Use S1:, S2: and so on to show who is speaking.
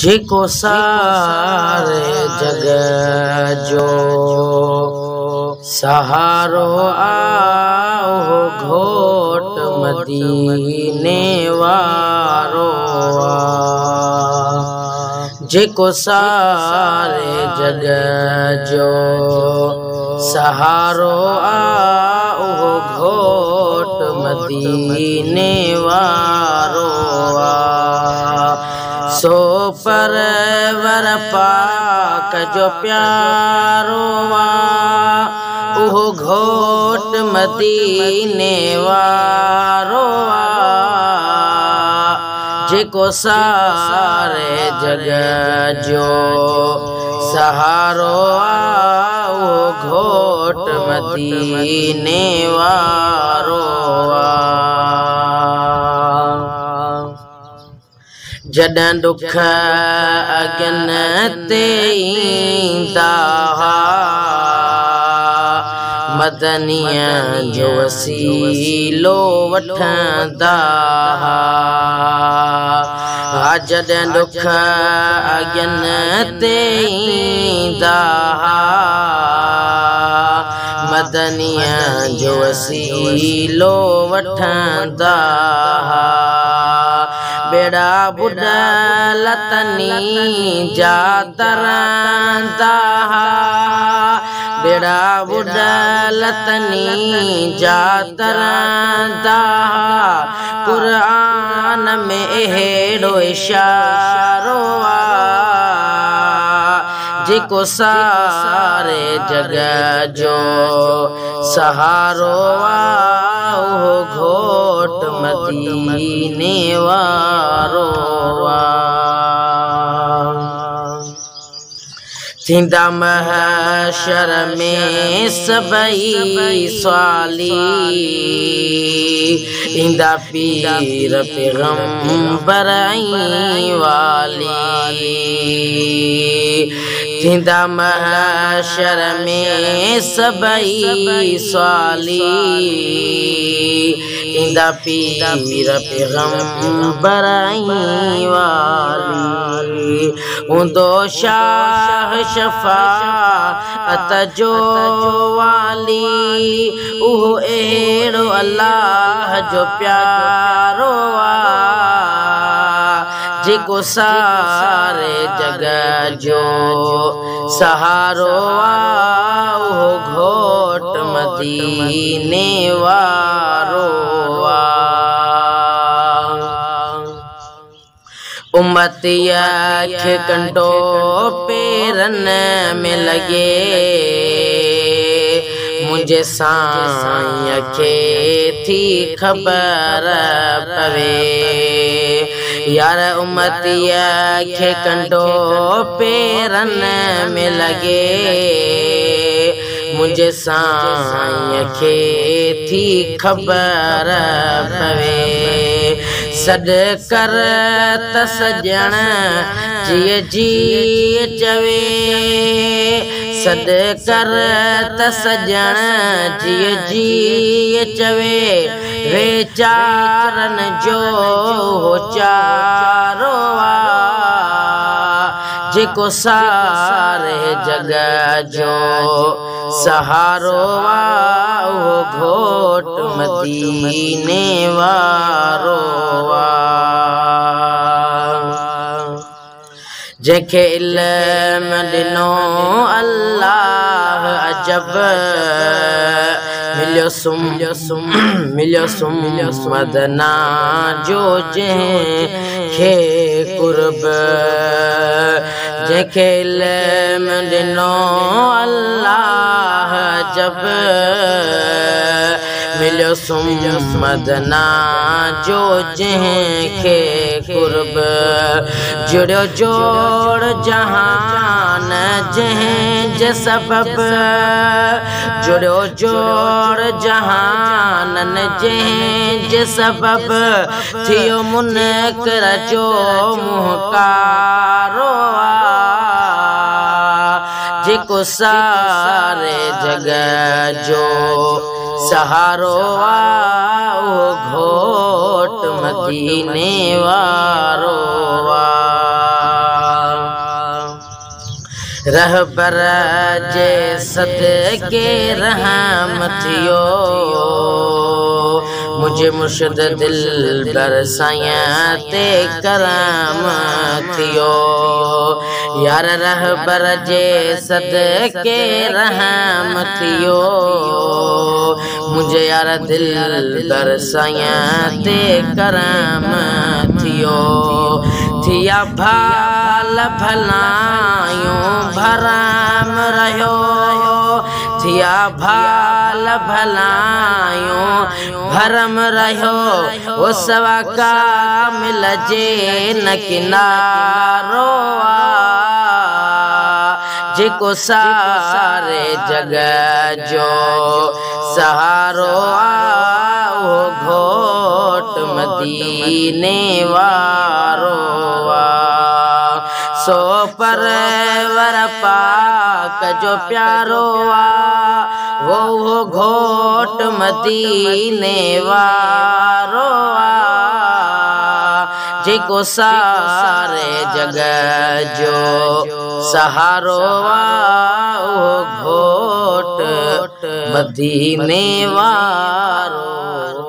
S1: जेको सारे जग जो सहारो आओ घोट मदीने वारो जेको सारे जग जो सहारो आओ घोट मदीने वारो सो परवर पाक जो प्यारो ओह घोट मदीने वारो जेको सारे जग जो सहारो ओह घोट मदीने वारो जॾहिं दुख अगन ते ईंदा मदनीअ जो वसीलो वठंदा जॾहिं दुख अगन ते ईंदा मदनीअ जो वसीलो वठंदा बेड़ा बुॾल तनी जा तरंदा बेड़ा बुॾल तनी जा तरंदा क़ुरान में अहिड़ो इशारो जेको सारे जग जो सहारो घोट मदीने वारो थींदा महशर में सबई स्वाली इंदा पीर पैगंबर वाली थींदा महशर में सबई स्वाली इंदा पीर पैगंबर वाली उंदो शाह शफाअत जो वाली उहो अहिड़ो अल्लाह जो प्यारो जेको सारे जग जो सहारो उहो घोट मदीने वारो उम्मतिया खे कंडो पेरन में लगे मुझे साईं खे थी खबर पवे यार उम्मतिया खे कंडो पेरन में लगे मुझे साईं खे थी खबर पवे सॾ कर त सजण जिए जी चवे सॾ कर त सजण जिए जी चवे वेचारन जो चारो जेको सारे जग जो सहारो घोट मदीने वारो जेके इल्म ॾिनो अल्लाह अजब मिलियो सुम मदना जो जंहिंखे कुर्ब जेके इल्म ॾिनो अल्लाह अजब मिलियो सुम मदना जो जंहिंखे कुर्ब जुड़ियो जोड़ जहान जंहिंजे सबब जुड़ियो जोड़ जहानन जंहिंजे सबब थियो मुनकर जो मुहकारो जेको सारे जग जो सहारो घोट मदीने वारो रहबर जे सदके रहम थियो मुझे मुर्शिद दिलबर साईं ते करम थियो यार रहबर जे सदके रहम थियो मुझे यार दिलबर साईं ते करम थियो थिया भाल भलायूं भरम रहियो थिया भाल भलायूं भरम रहियो वो सवा कामिल जे न किनारो जेको सारे जग जो सहारो वो घोट मदीने वारो सो परवर पाक जो प्यारो वो घोट मदीने वारो जेको सारे जग जो सहारो वो घोट मदीने वारो।